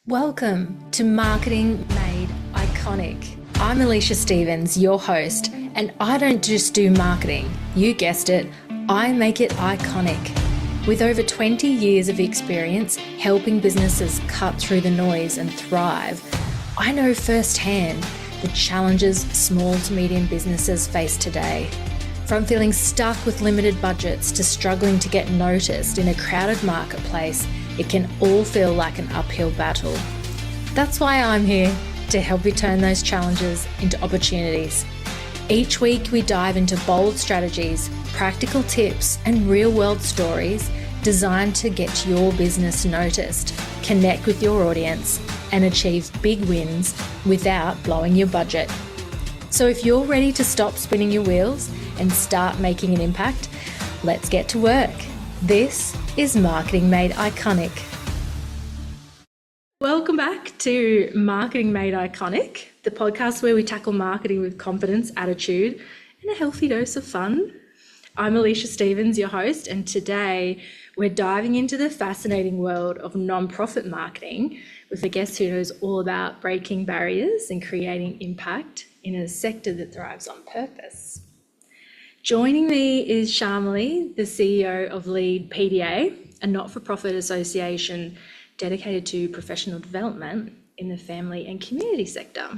Welcome to Marketing Made Iconic. I'm Elysha Stephens, your host, and I don't just do marketing. You guessed it, I make it iconic. With over 20 years of experience helping businesses cut through the noise and thrive, I know firsthand the challenges small to medium businesses face today. From feeling stuck with limited budgets to struggling to get noticed in a crowded marketplace, it can all feel like an uphill battle. That's why I'm here to help you turn those challenges into opportunities. Each week we dive into bold strategies, practical tips, and real-world stories designed to get your business noticed, connect with your audience, and achieve big wins without blowing your budget. So if you're ready to stop spinning your wheels and start making an impact, let's get to work. This is Marketing Made Iconic. Welcome back to Marketing Made Iconic, the podcast where we tackle marketing with confidence, attitude, and a healthy dose of fun. I'm Elysha Stephens, your host, and today we're diving into the fascinating world of non-profit marketing with a guest who knows all about breaking barriers and creating impact in a sector that thrives on purpose. Joining me is Sharmily, the CEO of LeadPDA, a not-for-profit association dedicated to professional development in the family and community sector.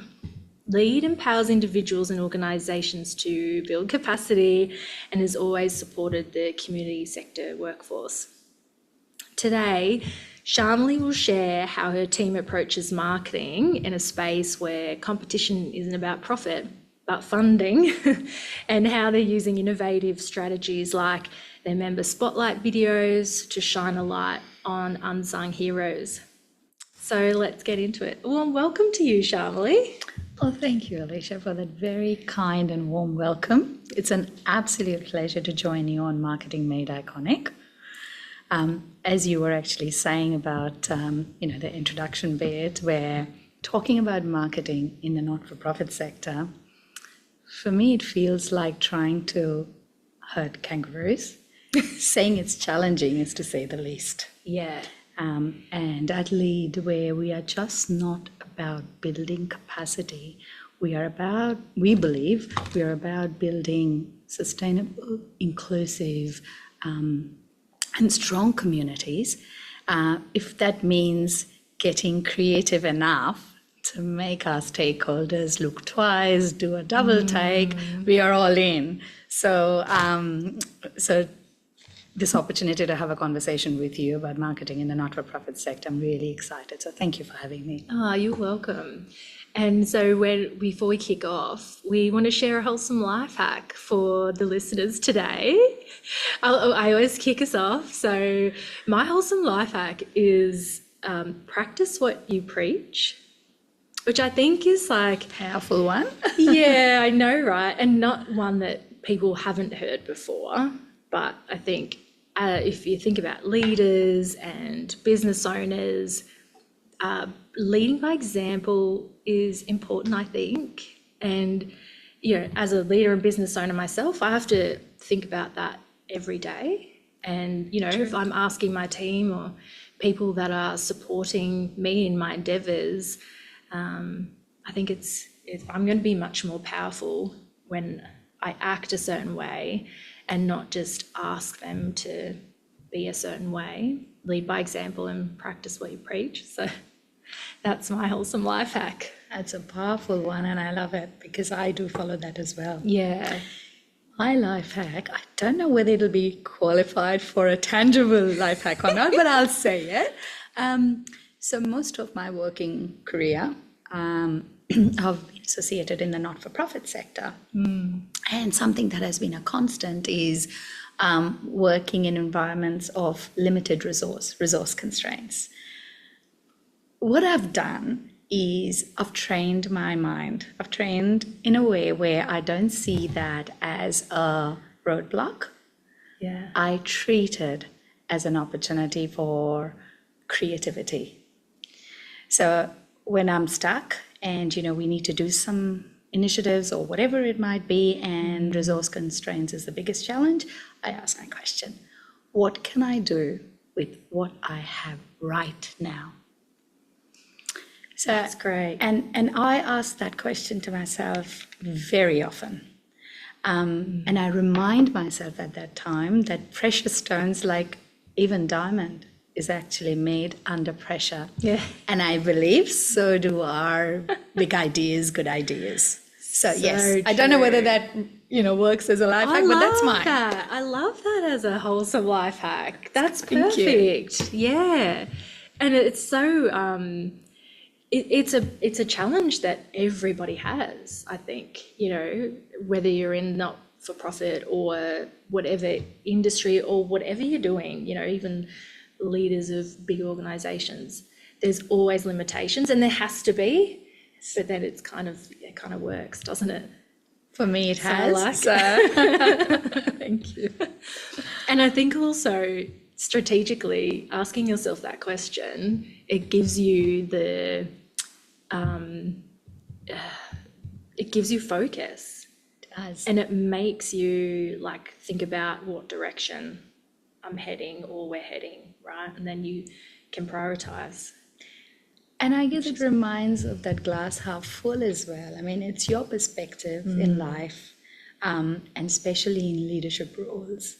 Lead empowers individuals and organisations to build capacity and has always supported the community sector workforce. Today, Sharmily will share how her team approaches marketing in a space where competition isn't about profit, but funding, and how they're using innovative strategies like their member spotlight videos to shine a light on unsung heroes. So let's get into it. Well, welcome to you, Sharmily. Well, thank you, Elysha, for that very kind and warm welcome. It's an absolute pleasure to join you on Marketing Made Iconic. As you were actually saying about, the introduction bit, where talking about marketing in the not-for-profit sector, for me, it feels like trying to herd kangaroos. Saying it's challenging is to say the least. Yeah. And at Lead, where we are just not about building capacity, we believe we are about building sustainable, inclusive, and strong communities. If that means getting creative enough to make our stakeholders look twice, do a double take, we are all in. So this opportunity to have a conversation with you about marketing in the not-for-profit sector, I'm really excited. So thank you for having me. Oh, you're welcome. And so before we kick off, we want to share a wholesome life hack for the listeners today. I always kick us off. So my wholesome life hack is practice what you preach, which I think is like... Powerful one. Yeah, I know, right? And not one that people haven't heard before. But I think if you think about leaders and business owners, leading by example is important, I think. And, as a leader and business owner myself, I have to think about that every day. And, if I'm asking my team or people that are supporting me in my endeavours, I think I'm going to be much more powerful when I act a certain way and not just ask them to be a certain way. Lead by example and practice what you preach. So that's my wholesome life hack. That's a powerful one, and I love it because I do follow that as well. Yeah. My life hack, I don't know whether it'll be qualified for a tangible life hack or not, but I'll say it. So most of my working career, I've been associated in the not-for-profit sector. And something that has been a constant is working in environments of limited resource constraints. What I've done is I've trained my mind. I've trained in a way where I don't see that as a roadblock. Yeah. I treat it as an opportunity for creativity. So when I'm stuck and, we need to do some initiatives or whatever it might be, and resource constraints is the biggest challenge, I ask my question, what can I do with what I have right now? So That's great. And I ask that question to myself very often. And I remind myself at that time that precious stones, like even diamond, is actually made under pressure. Yeah. And I believe so do our big ideas, good ideas. So yes, I don't know whether that works as a life hack, but that's mine. I love that as a wholesome life hack. That's Thank you. perfect. Yeah, and it's so it's a challenge that everybody has. I think whether you're in not for profit or whatever industry or whatever you're doing, even leaders of big organizations, there's always limitations, and there has to be, but then it kind of works, doesn't it? For me, it So has. Thank you. And I think also strategically asking yourself that question, it gives you it gives you focus. It does. And it makes you think about what direction I'm heading or we're heading, right? And then you can prioritize. And I guess it reminds of that glass half full as well. I mean, it's your perspective in life, and especially in leadership roles.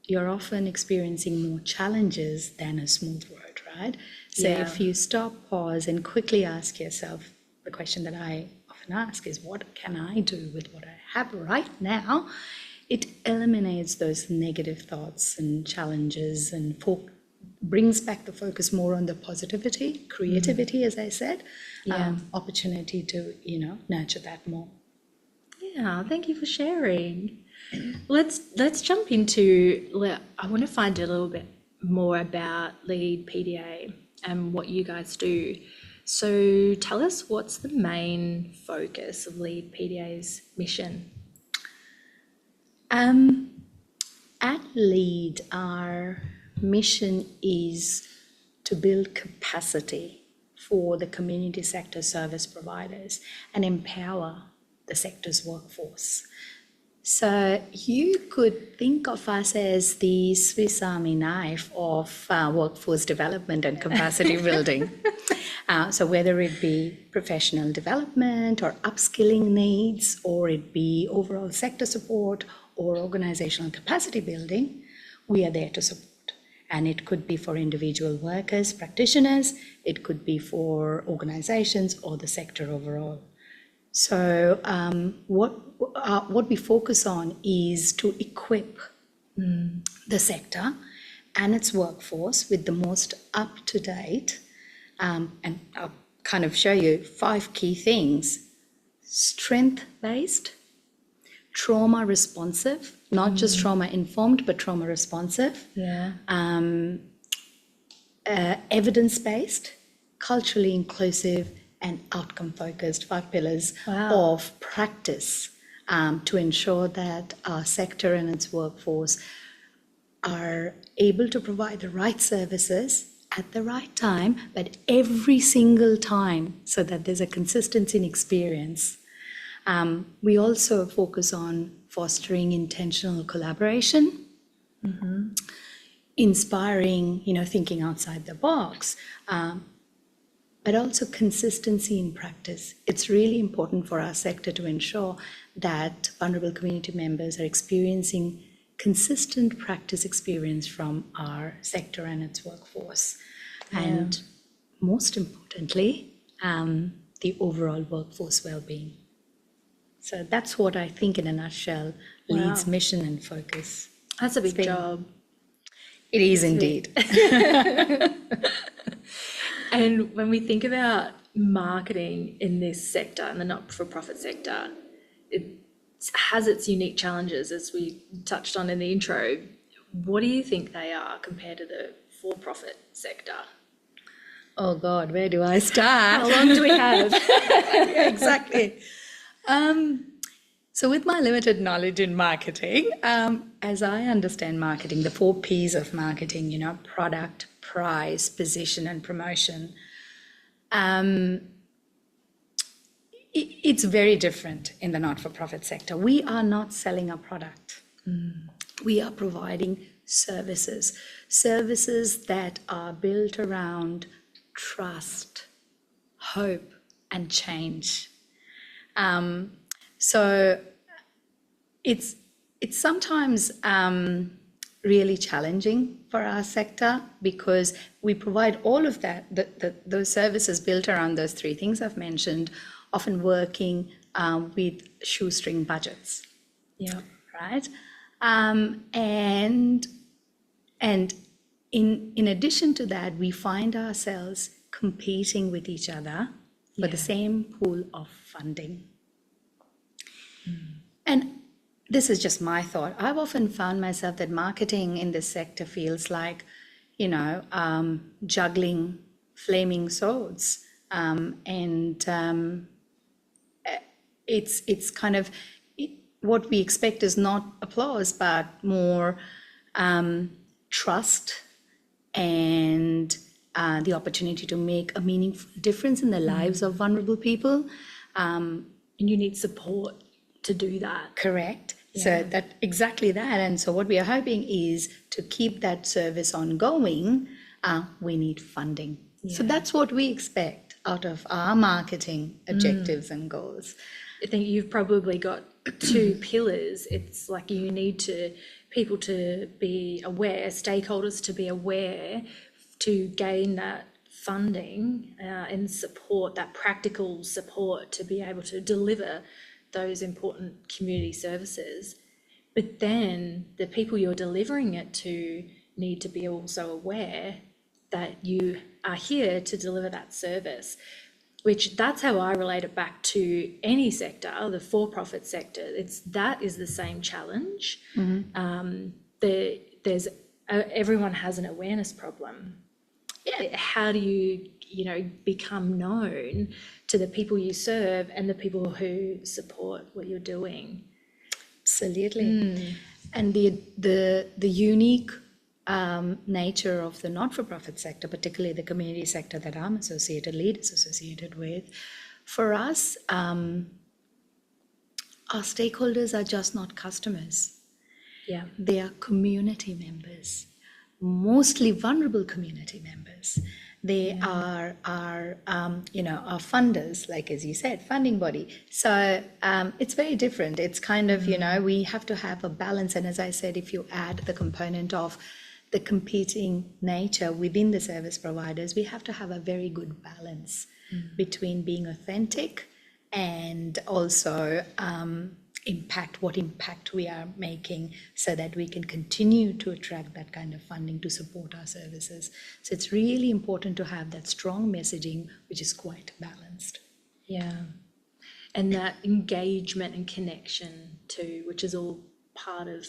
You're often experiencing more challenges than a smooth road, right? So if you stop, pause, and quickly ask yourself, the question that I often ask is, what can I do with what I have right now? It eliminates those negative thoughts and challenges and brings back the focus more on the positivity, creativity, as I said, opportunity to, nurture that more. Yeah, thank you for sharing. Let's jump into, I want to find a little bit more about LeadPDA and what you guys do. So tell us, what's the main focus of LeadPDA's mission? At Lead, our mission is to build capacity for the community sector service providers and empower the sector's workforce. So you could think of us as the Swiss Army knife of workforce development and capacity building. So whether it be professional development or upskilling needs, or it be overall sector support or organizational capacity building, we are there to support. And it could be for individual workers, practitioners, it could be for organizations or the sector overall. So what we focus on is to equip the sector and its workforce with the most up-to-date, and I'll kind of show you 5 key things: strength-based, trauma responsive, not just trauma informed, but trauma responsive. Yeah. Evidence-based, culturally inclusive, and outcome-focused. 5 pillars of practice to ensure that our sector and its workforce are able to provide the right services at the right time, but every single time, so that there's a consistency in experience. We also focus on fostering intentional collaboration, inspiring, thinking outside the box, but also consistency in practice. It's really important for our sector to ensure that vulnerable community members are experiencing consistent practice experience from our sector and its workforce. And most importantly, the overall workforce well-being. So that's what I think in a nutshell Lead's mission and focus. That's a big job. It is indeed. And when we think about marketing in this sector, in the not-for-profit sector, it has its unique challenges, as we touched on in the intro. What do you think they are compared to the for-profit sector? Oh God, where do I start? How long do we have? Yeah, exactly. So with my limited knowledge in marketing, as I understand marketing, the 4 Ps of marketing, product, price, position, and promotion, it's very different in the not-for-profit sector. We are not selling a product. We are providing services that are built around trust, hope, and change. So it's sometimes really challenging for our sector because we provide all of that, those services built around those three things I've mentioned, often working with shoestring budgets. Yeah. Right? And in addition to that, we find ourselves competing with each other for the same pool of funding. And this is just my thought. I've often found myself that marketing in this sector feels like, juggling flaming swords. It's kind of, what we expect is not applause, but more trust and the opportunity to make a meaningful difference in the lives of vulnerable people. And you need support to do that. Correct. Yeah. So that exactly that. And so what we are hoping is to keep that service ongoing, we need funding. Yeah. So that's what we expect out of our marketing objectives and goals. I think you've probably got two pillars. It's like you need people to be aware, stakeholders to be aware, to gain that funding and support, that practical support to be able to deliver those important community services. But then the people you're delivering it to need to be also aware that you are here to deliver that service, which that's how I relate it back to any sector, the for-profit sector. That is the same challenge. Everyone has an awareness problem. Yeah. How do you become known to the people you serve and the people who support what you're doing? Absolutely. And the unique nature of the not-for-profit sector, particularly the community sector that I'm Lead is associated with, for us, our stakeholders are just not customers. Yeah. They are community members, mostly vulnerable community members. They are our funders, like as you said, funding body. So it's very different. It's kind of, we have to have a balance. And as I said, if you add the component of the competing nature within the service providers, we have to have a very good balance between being authentic and also what impact we are making, so that we can continue to attract that kind of funding to support our services. So it's really important to have that strong messaging, which is quite balanced. Yeah. And that engagement and connection too, which is all part of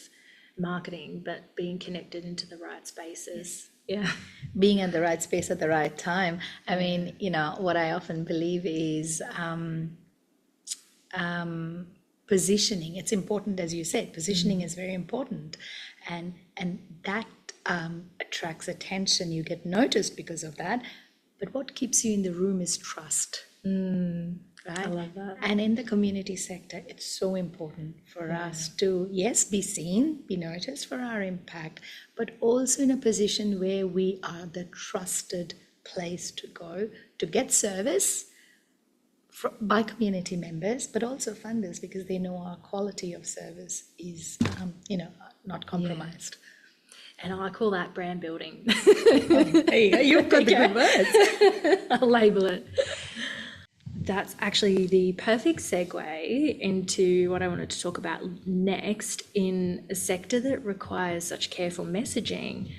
marketing, but being connected into the right spaces. Yeah. Being in the right space at the right time. I mean, what I often believe is positioning. It's important, as you said, positioning is very important, and that attracts attention. You get noticed because of that, but what keeps you in the room is trust. Right? I love that. And in the community sector, it's so important for us to, yes, be seen, be noticed for our impact, but also in a position where we are the trusted place to go to get service by community members, but also funders, because they know our quality of service is, not compromised. And I call that brand building. There you go. You've got the good words. I'll label it. That's actually the perfect segue into what I wanted to talk about next. In a sector that requires such careful messaging,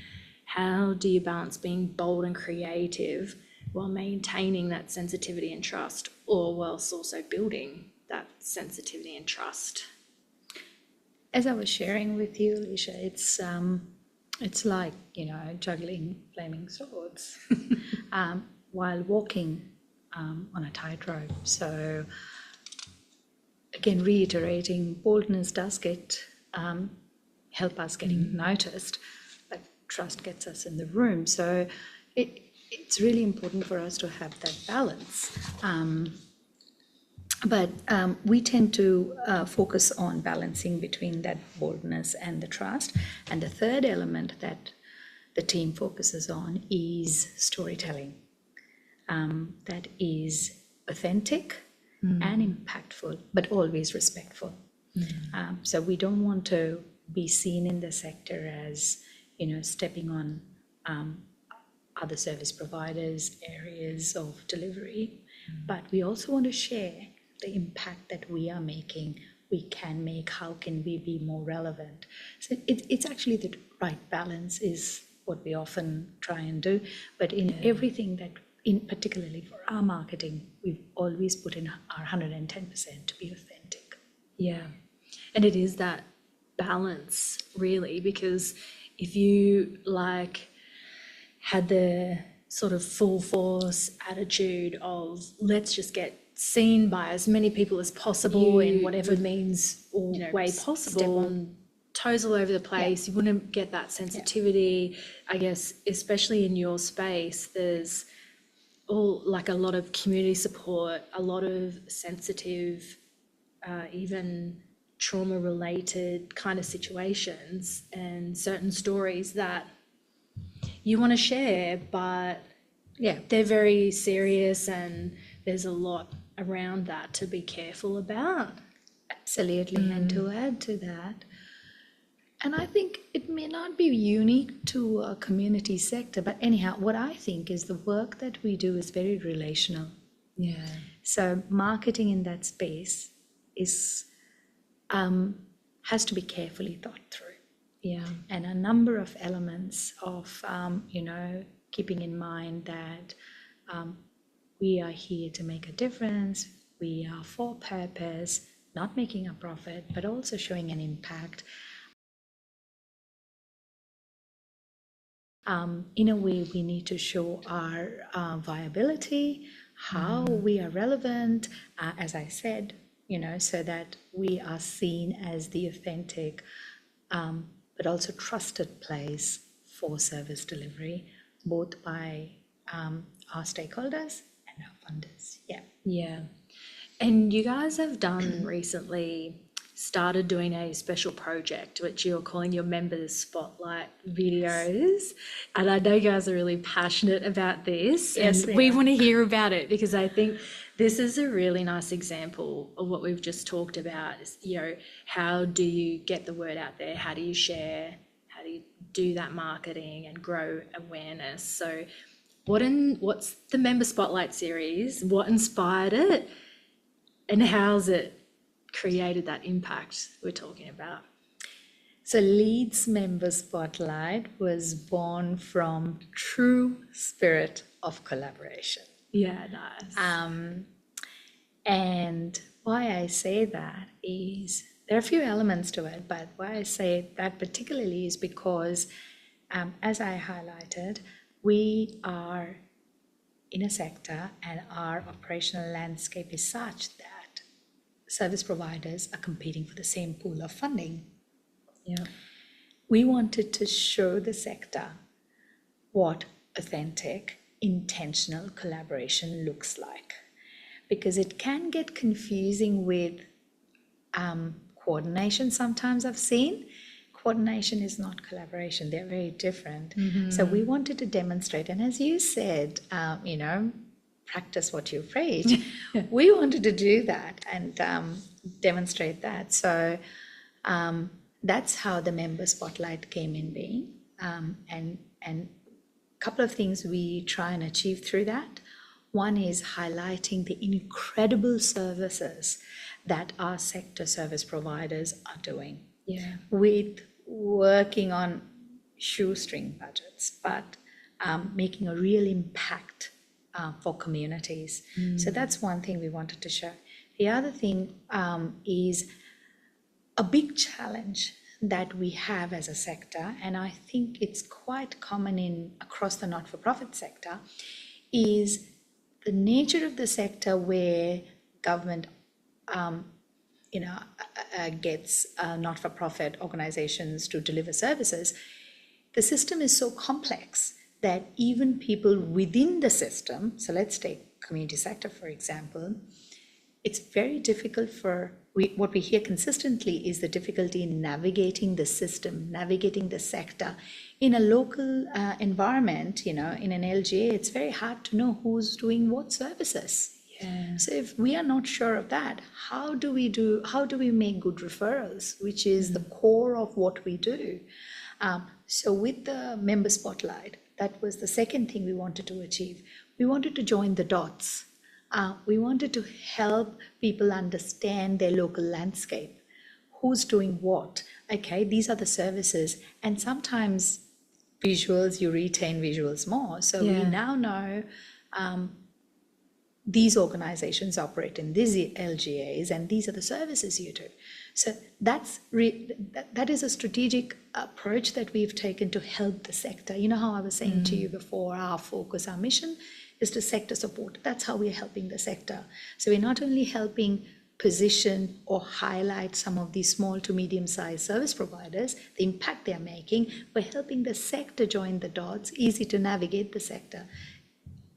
how do you balance being bold and creative while maintaining that sensitivity and trust, or whilst also building that sensitivity and trust? As I was sharing with you, Elysha, it's like, juggling flaming swords while walking on a tightrope. So again, reiterating, boldness does help us getting noticed, but trust gets us in the room. So it's really important for us to have that balance. But we tend to focus on balancing between that boldness and the trust. And the third element that the team focuses on is storytelling. that is authentic and impactful, but always respectful. So we don't want to be seen in the sector as, stepping on other service providers' areas of delivery, but we also want to share the impact that we are making, we can make, how can we be more relevant. So it's actually the right balance is what we often try and do, but in everything that, particularly for our marketing, we've always put in our 110% to be authentic. Yeah, and it is that balance really, because if you had the sort of full force attitude of let's just get seen by as many people as possible in whatever means or way possible, step on toes all over the place, you wouldn't get that sensitivity. I guess especially in your space, there's a lot of community support, a lot of sensitive, even trauma-related kind of situations and certain stories that you want to share, but they're very serious and there's a lot around that to be careful about. Absolutely. And to add to that, and I think it may not be unique to a community sector, but anyhow, what I think is the work that we do is very relational. Yeah. So marketing in that space is has to be carefully thought through. Yeah. And a number of elements of, keeping in mind that we are here to make a difference, we are for purpose, not making a profit, but also showing an impact. In a way, we need to show our viability, how we are relevant, as I said, so that we are seen as the authentic, but also trusted place for service delivery, both by our stakeholders and our funders. Yeah. And you guys have done recently, started doing a special project, which you're calling your members spotlight videos. And I know you guys are really passionate about this. Yes, and we want to hear about it, because I think this is a really nice example of what we've just talked about. Is, how do you get the word out there? How do you share? How do you do that marketing and grow awareness? So what's the Member Spotlight series? What inspired it? And how's it created that impact we're talking about? So Lead's Member Spotlight was born from true spirit of collaboration. Yeah, nice. And why I say that is, there are a few elements to it, but why I say that particularly is because, as I highlighted, we are in a sector and our operational landscape is such that service providers are competing for the same pool of funding. Yeah. We wanted to show the sector what authentic, intentional collaboration looks like, because it can get confusing with coordination. Sometimes I've seen coordination is not collaboration. They're very different. So we wanted to demonstrate, and as you said, practice what you preach. We wanted to do that and demonstrate that. So that's how the Member Spotlight came in being. And a couple of things we try and achieve through that. One is highlighting the incredible services that our sector service providers are doing. Yeah. With working on shoestring budgets, but making a real impact for communities. So that's one thing we wanted to show. The other thing is a big challenge that we have as a sector, and I think it's quite common across the not-for-profit sector, is the nature of the sector where government gets not-for-profit organizations to deliver services. The system is so complex that even people within the system, so let's take community sector for example, it's very difficult what we hear consistently is the difficulty in navigating the system, navigating the sector. In a local environment, in an LGA, it's very hard to know who's doing what services. Yeah. So if we are not sure of that, how do we make good referrals, which is the core of what we do? So with the member spotlight, that was the second thing we wanted to achieve. We wanted to join the dots. We wanted to help people understand their local landscape. Who's doing what? Okay, these are the services. And sometimes visuals, you retain visuals more. So we now know these organizations operate in these LGAs and these are the services you do. So that is a strategic approach that we've taken to help the sector. You know how I was saying to you before, our focus, our mission is to sector support. That's how we're helping the sector. So we're not only helping position or highlight some of these small to medium-sized service providers, the impact they're making, we're helping the sector join the dots, easy to navigate the sector.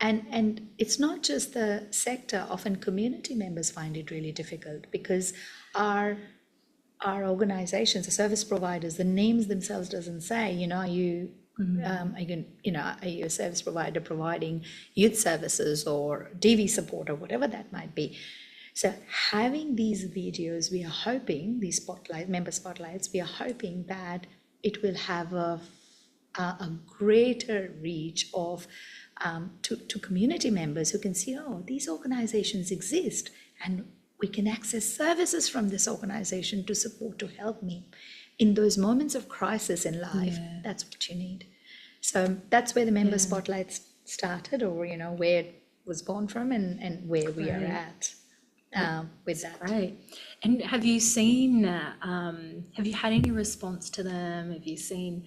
And it's not just the sector, often community members find it really difficult because our organizations, the service providers, the names themselves doesn't say, are you a service provider providing youth services or DV support or whatever that might be. So having these videos, we are hoping, these member spotlights, we are hoping that it will have a greater reach of to community members who can see, these organizations exist and we can access services from this organization to support, to help me. In those moments of crisis in life, that's what you need. So that's where the member spotlights started, or, where it was born from and where we are at with that. Right. And have you seen, have you had any response to them? Have you seen,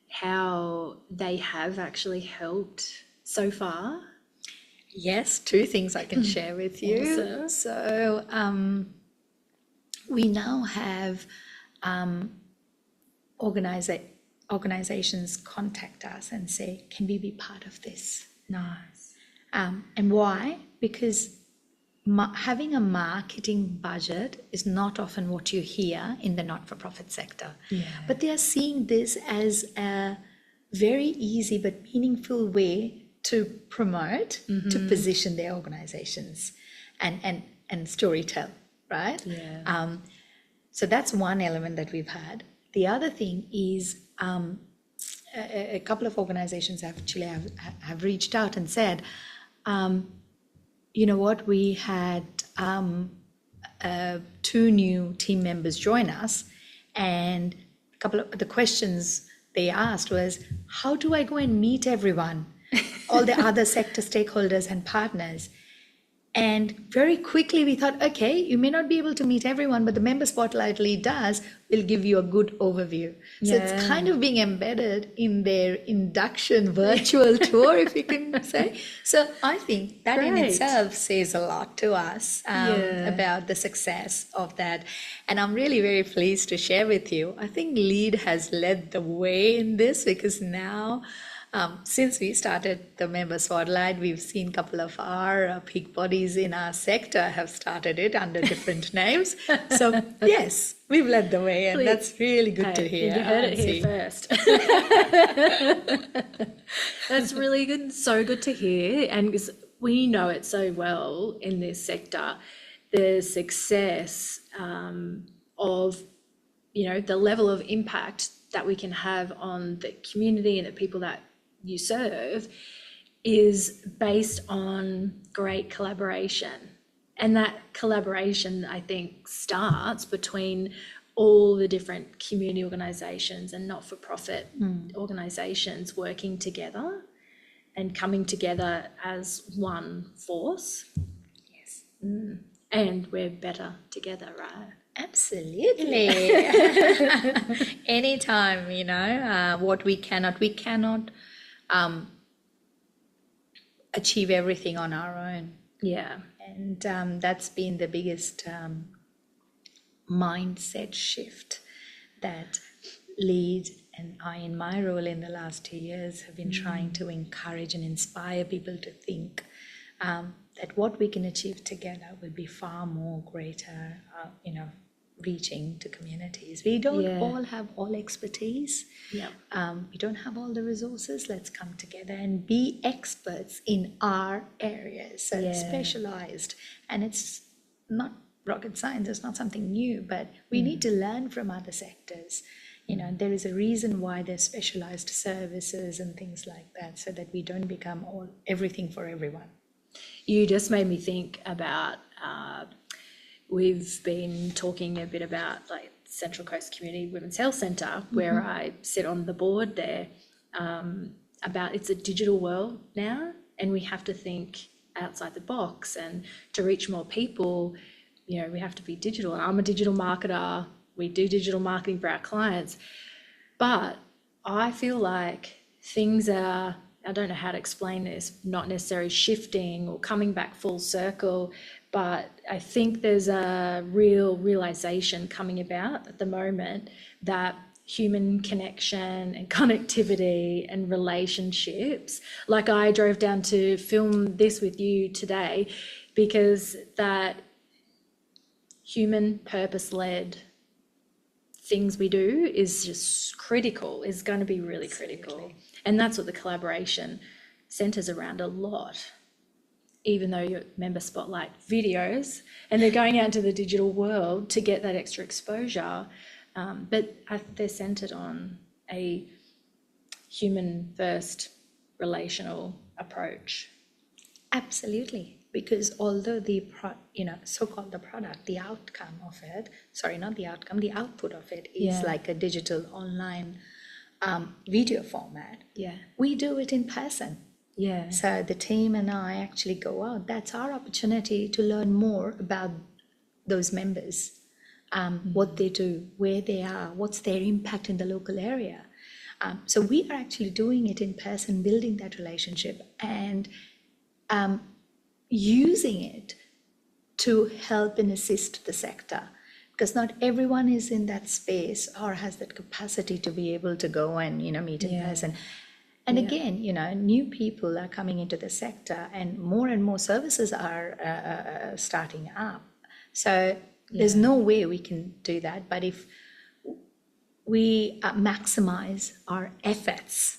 how they have actually helped so far? Yes, two things I can share with you. Awesome. So we now have organizations contact us and say, can we be part of this? Nice. And why? Because having a marketing budget is not often what you hear in the not-for-profit sector. But they are seeing this as a very easy but meaningful way to promote, to position their organizations and storytell, right? So that's one element that we've had. The other thing is a couple of organizations actually have reached out and said, you know what, we had 2 new team members join us, and a couple of the questions they asked was, how do I go and meet everyone, all the other sector stakeholders and partners? And very quickly we thought, okay, you may not be able to meet everyone, but the member spotlight lead will give you a good overview. So it's kind of being embedded in their induction virtual tour, if you can say. So I think that in itself says a lot to us about the success of that. And I'm really very pleased to share with you, I think Lead has led the way in this, because now since we started the member spotlight, we've seen a couple of our peak bodies in our sector have started it under different names. So yes, we've led the way, and that's really good to hear. You heard it here first. That's really good. So good to hear. And because we know it so well in this sector, the success of, the level of impact that we can have on the community and the people that you serve is based on great collaboration. And that collaboration, I think, starts between all the different community organisations and not-for-profit organisations working together and coming together as one force. Yes. And we're better together, right? Absolutely. Anytime, what we cannot achieve everything on our own. Yeah. And that's been the biggest mindset shift that Lead and I, in my role in the last 2 years, have been trying to encourage and inspire people to think. that what we can achieve together will be far more greater, reaching to communities. We don't all have all expertise. Yeah. We don't have all the resources. Let's come together and be experts in our areas. So specialized. And it's not rocket science, it's not something new, but we need to learn from other sectors. There is a reason why there's specialized services and things like that, so that we don't become everything for everyone. You just made me think about, we've been talking a bit about like Central Coast Community Women's Health Centre, where I sit on the board there, about it's a digital world now, and we have to think outside the box, and to reach more people, we have to be digital. And I'm a digital marketer. We do digital marketing for our clients, but I feel like things are, I don't know how to explain this, not necessarily shifting or coming back full circle, but I think there's a real realization coming about at the moment that human connection and connectivity and relationships, like I drove down to film this with you today, because that human purpose-led things we do is just critical, is going to be really critical. And that's what the collaboration centers around a lot, even though your member spotlight videos, and they're going out into the digital world to get that extra exposure, but they're centered on a human first relational approach. Absolutely. Because although the so-called the product, the outcome of it, not the outcome, the output of it is like a digital online video format. Yeah. We do it in person. Yeah. So the team and I actually go out. That's our opportunity to learn more about those members, what they do, where they are, what's their impact in the local area. So we are actually doing it in person, building that relationship, and using it to help and assist the sector, because not everyone is in that space or has that capacity to be able to go and meet in person. And again, new people are coming into the sector, and more services are starting up. So there's no way we can do that. But if we maximize our efforts,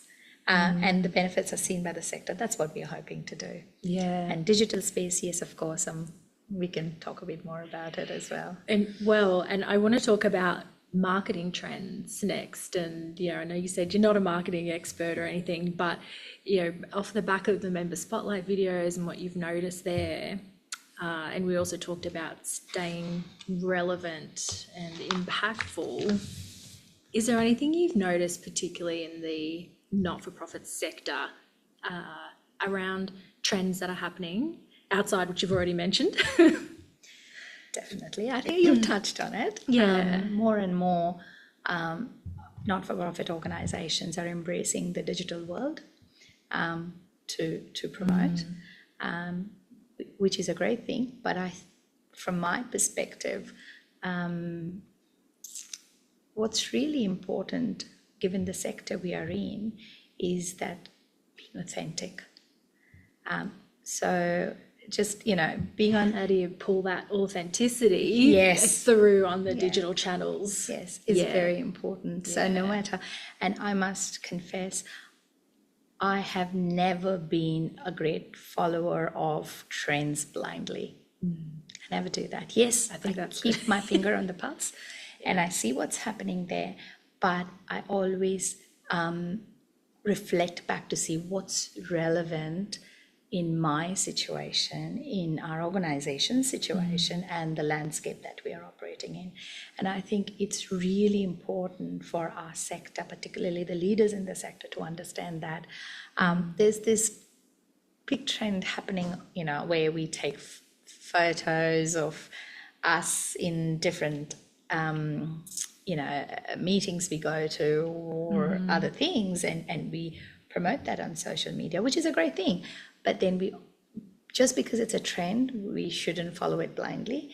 and the benefits are seen by the sector, that's what we are hoping to do. Yeah. And digital space, yes, of course, we can talk a bit more about it as well. And I want to talk about marketing trends next. And I know you said you're not a marketing expert or anything, but off the back of the member spotlight videos and what you've noticed there, and we also talked about staying relevant and impactful. Is there anything you've noticed, particularly in the not-for-profit sector, around trends that are happening outside, which you've already mentioned? Definitely. I think you touched on it. Yeah. More and more not-for-profit organizations are embracing the digital world to promote, which is a great thing. But from my perspective, what's really important, given the sector we are in, is that being authentic. So just, being on... How do you pull that authenticity through on the digital channels? Yes, is very important. So no matter... And I must confess, I have never been a great follower of trends blindly. I never do that. Yes, I keep my finger on the pulse and I see what's happening there, but I always reflect back to see what's relevant in my situation, in our organization's situation, and the landscape that we are operating in. And I think it's really important for our sector, particularly the leaders in the sector, to understand that there's this big trend happening, where we take photos of us in different meetings we go to or other things, and we promote that on social media, which is a great thing. But then just because it's a trend, we shouldn't follow it blindly.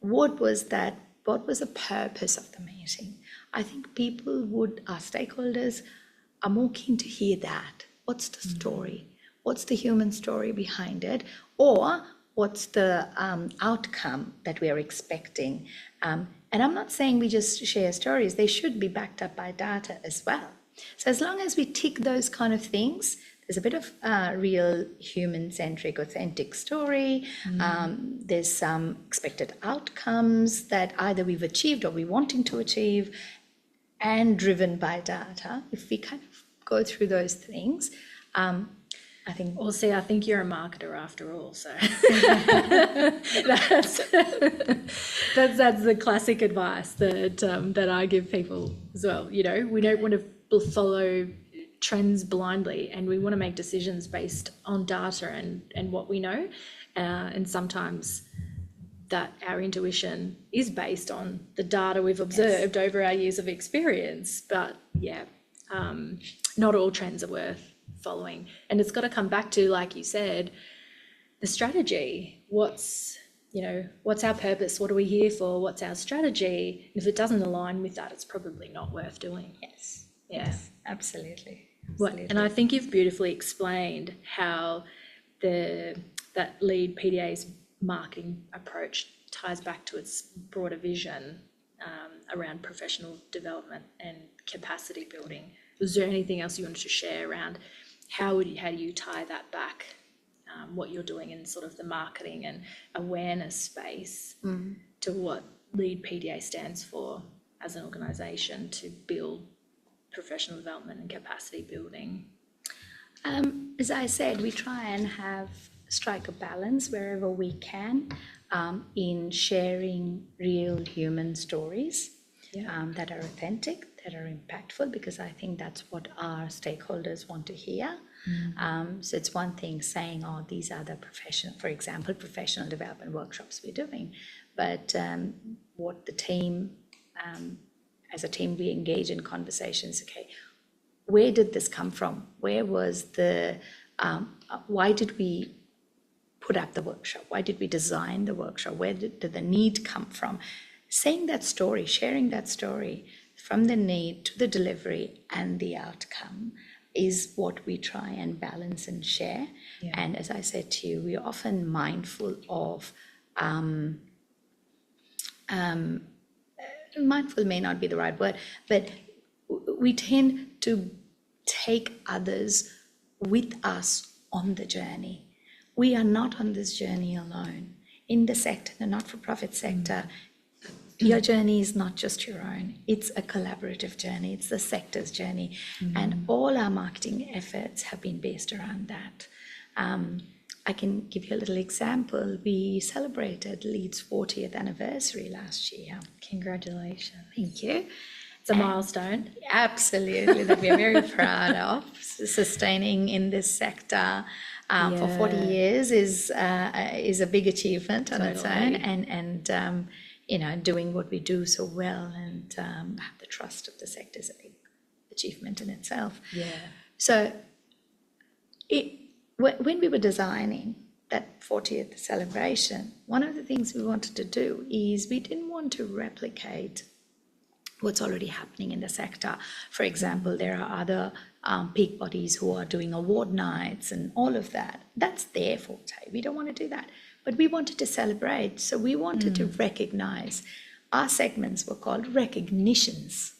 What was the purpose of the meeting? I think our stakeholders are more keen to hear that. What's the story? What's the human story behind it? Or what's the outcome that we are expecting. And I'm not saying we just share stories, they should be backed up by data as well. So as long as we tick those kind of things, there's a bit of real human-centric, authentic story. There's some expected outcomes that either we've achieved or we're wanting to achieve, and driven by data. If we kind of go through those things, I think. Well, see, I think you're a marketer after all, so that's the classic advice that I give people as well. You know, we don't want to follow trends blindly, and we want to make decisions based on data and what we know, and sometimes that our intuition is based on the data we've observed over our years of experience. But yeah, not all trends are worth following, and it's got to come back to, like you said, the strategy. What's our purpose? What are we here for? What's our strategy? If it doesn't align with that, it's probably not worth doing. Yes, absolutely. And I think you've beautifully explained how that LeadPDA's marketing approach ties back to its broader vision around professional development and capacity building. Was there anything else you wanted to share around how do you tie that back, what you're doing in sort of the marketing and awareness space to what LeadPDA stands for as an organisation to build professional development and capacity building? As I said, we try and strike a balance wherever we can in sharing real human stories that are authentic, that are impactful, because I think that's what our stakeholders want to hear. So it's one thing saying, oh, these are the professional development workshops we're doing, but what the team, as a team, we engage in conversations. Okay, where did this come from? Where was why did we put up the workshop? Why did we design the workshop? Where did the need come from? Saying that story, sharing that story from the need to the delivery and the outcome is what we try and balance and share. And as I said to you, we're often mindful of, mindful may not be the right word, but we tend to take others with us on the journey. We are not on this journey alone. In the sector, the not-for-profit sector, your journey is not just your own. It's a collaborative journey. It's the sector's journey. And all our marketing efforts have been based around that. I can give you a little example. We celebrated Lead's 40th anniversary last year. Congratulations. Thank you. It's a milestone. Absolutely, that we're very proud of. Sustaining in this sector for 40 years is a big achievement on its own, and doing what we do so well and have the trust of the sector is a big achievement in itself. So when we were designing that 40th celebration, one of the things we wanted to do is we didn't want to replicate what's already happening in the sector. For example, there are other peak bodies who are doing award nights and all of that. That's their forte. We don't want to do that. But we wanted to celebrate. So we wanted to recognize. Our segments were called recognitions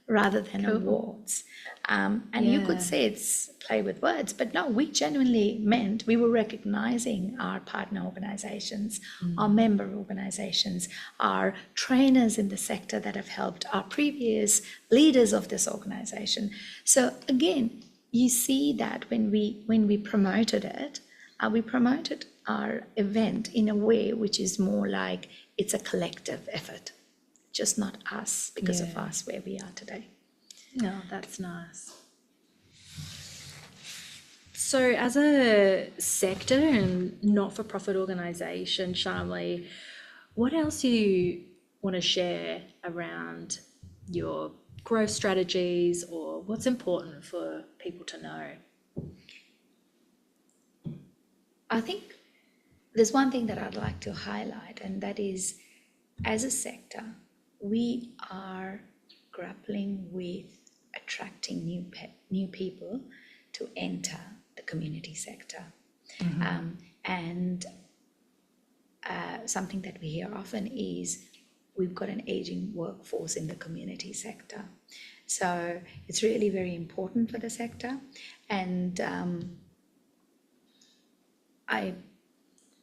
rather than awards. And you could say it's play with words, but no, we genuinely meant we were recognizing our partner organizations, our member organizations, our trainers in the sector that have helped, our previous leaders of this organization. So again, you see that when we promoted it, we promoted our event in a way which is more like it's a collective effort, just not us because of us where we are today. No, that's nice. So as a sector and not-for-profit organisation, Sharmily, what else do you want to share around your growth strategies or what's important for people to know? I think there's one thing that I'd like to highlight, and that is, as a sector, we are grappling with attracting new people to enter the community sector. And something that we hear often is we've got an aging workforce in the community sector. So it's really very important for the sector. And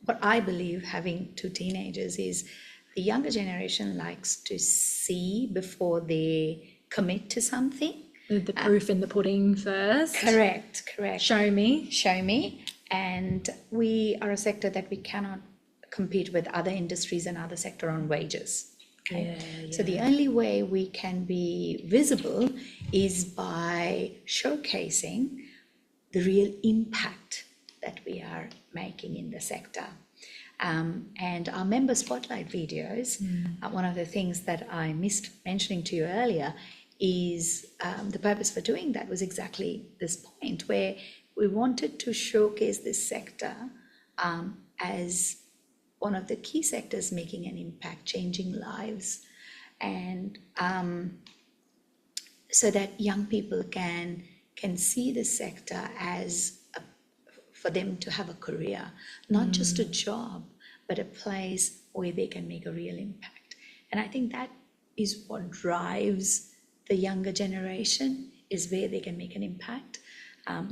what I believe, having two teenagers, is the younger generation likes to see before they commit to something. The proof in the pudding first. Correct. Show me. And we are a sector that we cannot compete with other industries and other sector on wages. Okay? Yeah. So the only way we can be visible is by showcasing the real impact that we are making in the sector. And our member spotlight videos, one of the things that I missed mentioning to you earlier is the purpose for doing that was exactly this point, where we wanted to showcase this sector as one of the key sectors making an impact, changing lives, and so that young people can see the sector as for them to have a career, not just a job, but a place where they can make a real impact. And I think that is what drives the younger generation, is where they can make an impact.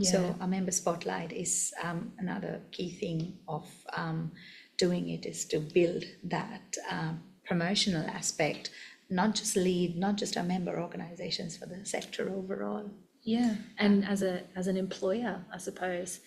So our member spotlight is another key thing of doing it, is to build that promotional aspect, not just our member organizations, for the sector overall. Yeah, and as an employer, I suppose.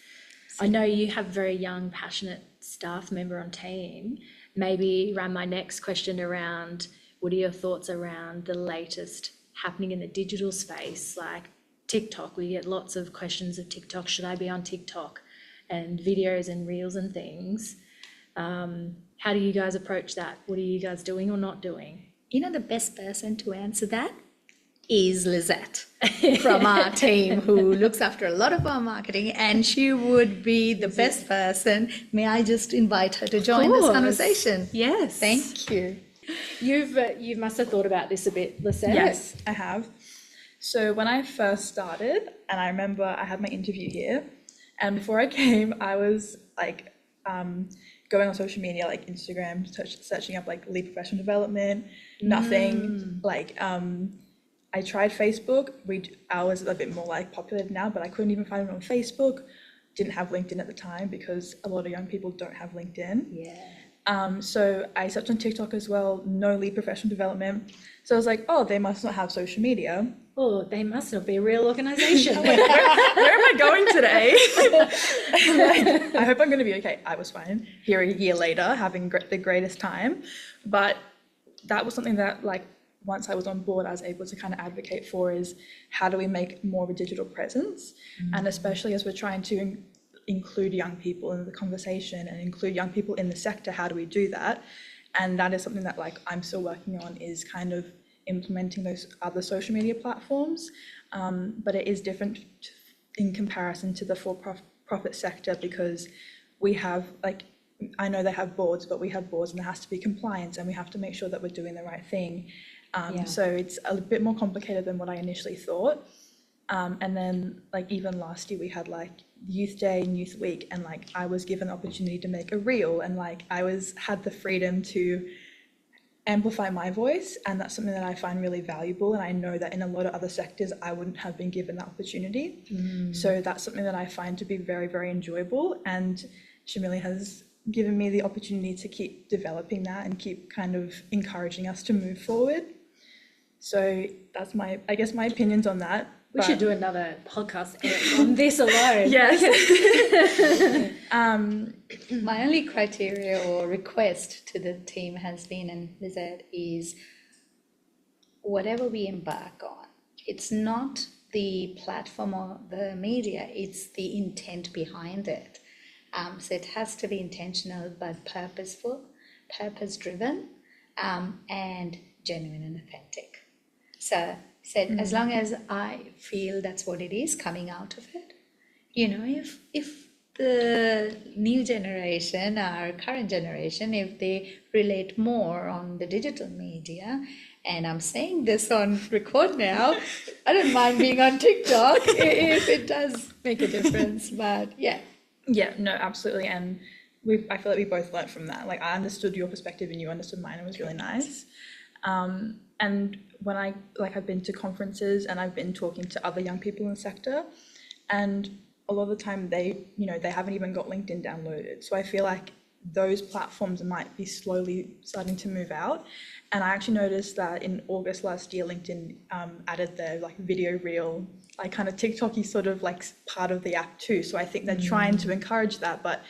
I know you have a very young, passionate staff member on team. Maybe around my next question around, what are your thoughts around the latest happening in the digital space, like TikTok? We get lots of questions of TikTok. Should I be on TikTok? And videos and reels and things. How do you guys approach that? What are you guys doing or not doing? You know, the best person to answer that is Lizette from our team, who looks after a lot of our marketing, and she would be the best person. May I just invite her to join this conversation? Yes. Thank you. You must have thought about this a bit, Lisette. Yes, I have. So when I first started, and I remember I had my interview here, and before I came, I was like going on social media, like Instagram, searching up like lead professional development, nothing. Like I tried Facebook. Ours is a bit more like popular now, but I couldn't even find it on Facebook. Didn't have LinkedIn at the time because a lot of young people don't have LinkedIn. Yeah. So I searched on TikTok as well, no lead professional development. So I was like, oh, they must not have social media. Oh, they must not be a real organisation. Where am I going today? Like, I hope I'm going to be okay. I was fine. Here a year later, having the greatest time. But that was something that, like, once I was on board, I was able to kind of advocate for, is how do we make more of a digital presence? And especially as we're trying to include young people in the conversation and include young people in the sector, how do we do that? And that is something that, like, I'm still working on, is kind of implementing those other social media platforms. But it is different in comparison to the for-profit sector, because we have, like, I know they have boards, but we have boards and there has to be compliance and we have to make sure that we're doing the right thing. So it's a bit more complicated than what I initially thought. And then, like, even last year we had like Youth Day and Youth Week, and like I was given the opportunity to make a reel, and like I had the freedom to amplify my voice, and that's something that I find really valuable, and I know that in a lot of other sectors I wouldn't have been given that opportunity. So that's something that I find to be very, very enjoyable, and Sharmily has given me the opportunity to keep developing that and keep kind of encouraging us to move forward. So that's my opinions on that. We should do another podcast on this alone. Yes. My only criteria or request to the team has been, and Lizette, is whatever we embark on, it's not the platform or the media, it's the intent behind it. So it has to be intentional but purposeful, purpose-driven, and genuine and authentic. So as long as I feel that's what it is coming out of it, you know, if the new generation, our current generation, if they relate more on the digital media, and I'm saying this on record now, I don't mind being on TikTok if it does make a difference, but yeah. Yeah, no, absolutely. And I feel like we both learnt from that. Like I understood your perspective and you understood mine. It was really nice. And when I've been to conferences and I've been talking to other young people in the sector, and a lot of the time they haven't even got LinkedIn downloaded. So I feel like those platforms might be slowly starting to move out. And I actually noticed that in August last year, LinkedIn added their like video reel, like kind of TikTok-y sort of like part of the app too. So I think they're trying to encourage that, but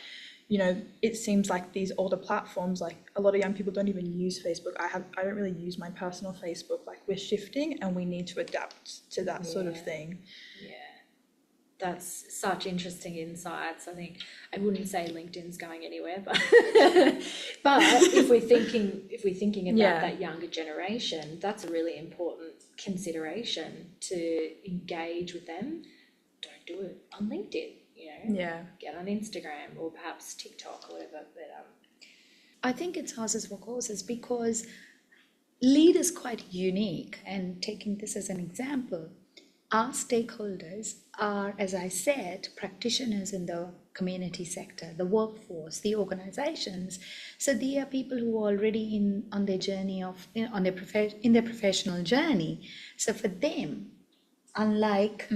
it seems like these older platforms, like a lot of young people don't even use Facebook. I don't really use my personal Facebook. Like we're shifting and we need to adapt to that sort of thing. Yeah. That's such interesting insights. I think I wouldn't say LinkedIn's going anywhere, but if we're thinking about that younger generation, that's a really important consideration to engage with them. Don't do it on LinkedIn, get on Instagram or perhaps TikTok or whatever. But I think it's horses for courses, because Lead is quite unique, and taking this as an example, our stakeholders are, as I said, practitioners in the community sector, the workforce, the organizations. So they are people who are already on their journey in their professional journey. So for them, unlike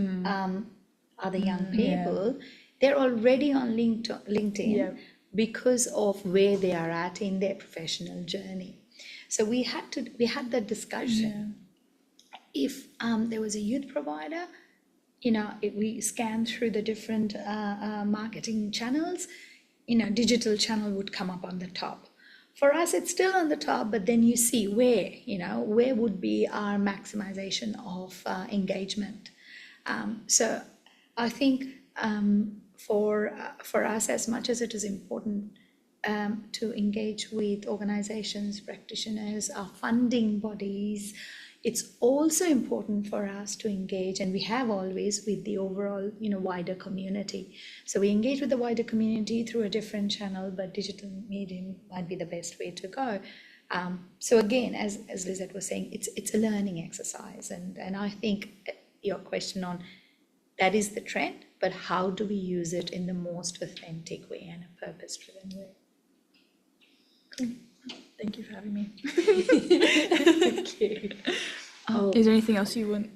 other young people, they're already on LinkedIn because of where they are at in their professional journey. So we had that discussion. If there was a youth provider, if we scan through the different marketing channels, digital channel would come up on the top. For us, it's still on the top, but then you see where would be our maximization of engagement. So I think for us, as much as it is important to engage with organizations, practitioners, our funding bodies, it's also important for us to engage, and we have always, with the overall, wider community. So we engage with the wider community through a different channel, but digital medium might be the best way to go. So again, as Lizette was saying, it's a learning exercise, and I think your question on that is the trend, but how do we use it in the most authentic way and a purpose-driven way? Cool. Thank you for having me. Thank you. Is there anything else you want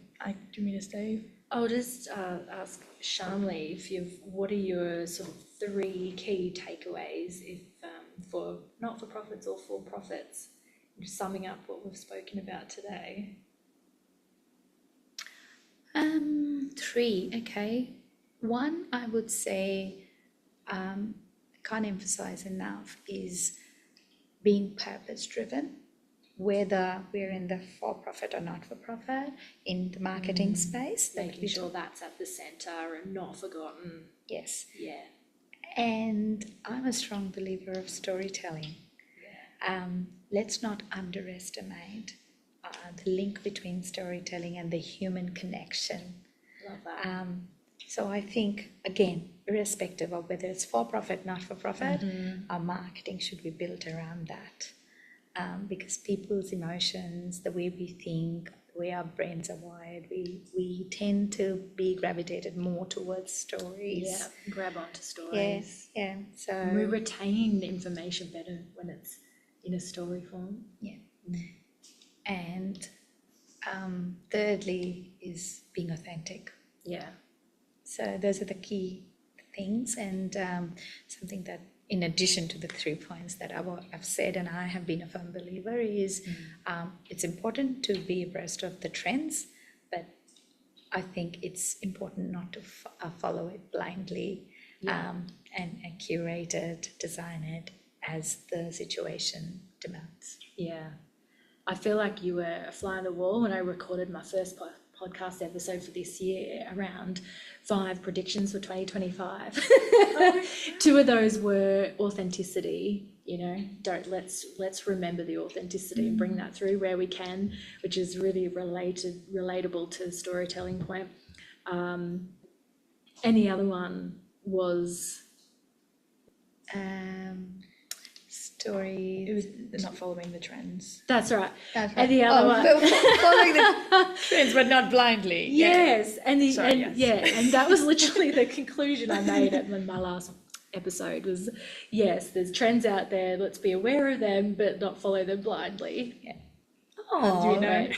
me to say? I'll just ask Sharmily, what are your sort of 3 key takeaways for not-for-profits or for-profits, summing up what we've spoken about today? 3, okay. 1, I would say, can't emphasize enough, is being purpose-driven, whether we're in the for-profit or not-for-profit, in the marketing space. Making sure that's at the centre and not forgotten. Yes. Yeah. And I'm a strong believer of storytelling. Yeah. Let's not underestimate the link between storytelling and the human connection. Love that. So I think, again, irrespective of whether it's for-profit, not-for-profit, our marketing should be built around that. Because people's emotions, the way we think, the way our brains are wired, we tend to be gravitated more towards stories. Yeah, grab onto stories. Yeah. So and we retain the information better when it's in a story form. Yeah. And thirdly is being authentic. Yeah. So those are the key things, and something that, in addition to the 3 points that I've said, and I have been a firm believer, is it's important to be abreast of the trends, but I think it's important not to follow it blindly, and curate it, design it as the situation demands. Yeah. I feel like you were a fly on the wall when I recorded my first podcast episode for this year around 5 predictions for 2025. 2 of those were authenticity. Let's remember the authenticity and bring that through where we can, which is really relatable to the storytelling point. Any other one was story. It was not following the trends. That's right. That's And the other one, following the trends, but not blindly. yes, and Sorry, yes. and that was literally the conclusion I made at my last episode was, yes, there's trends out there, let's be aware of them, but not follow them blindly. Yeah. As you know.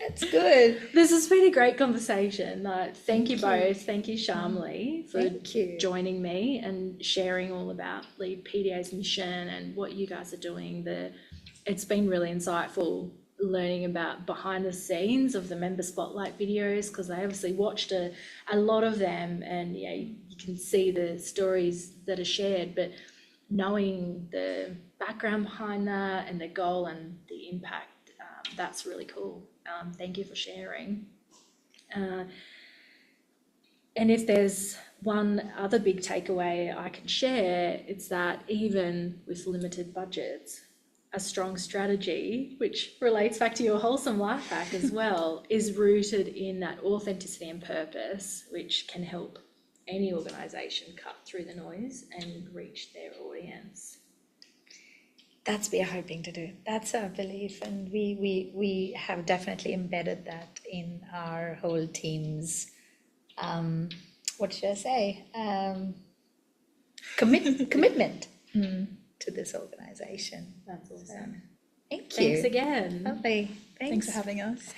That's good. This has been a great conversation. Thank you both. Thank you, Sharmily, for Thank you. joining me and sharing all about LeadPDA's mission and what you guys are doing. It's been really insightful learning about behind the scenes of the member spotlight videos, because I obviously watched a lot of them, and yeah, you can see the stories that are shared, but knowing the background behind that and the goal and the impact, that's really cool. Thank you for sharing. And if there's one other big takeaway I can share, it's that even with limited budgets, a strong strategy, which relates back to your wholesome life hack as well, is rooted in that authenticity and purpose, which can help any organisation cut through the noise and reach their audience. That's what we're hoping to do. That's our belief, and we have definitely embedded that in our whole team's, what should I say, commitment to this organisation. That's awesome. Thank you. Thanks again. Lovely. Thanks for having us.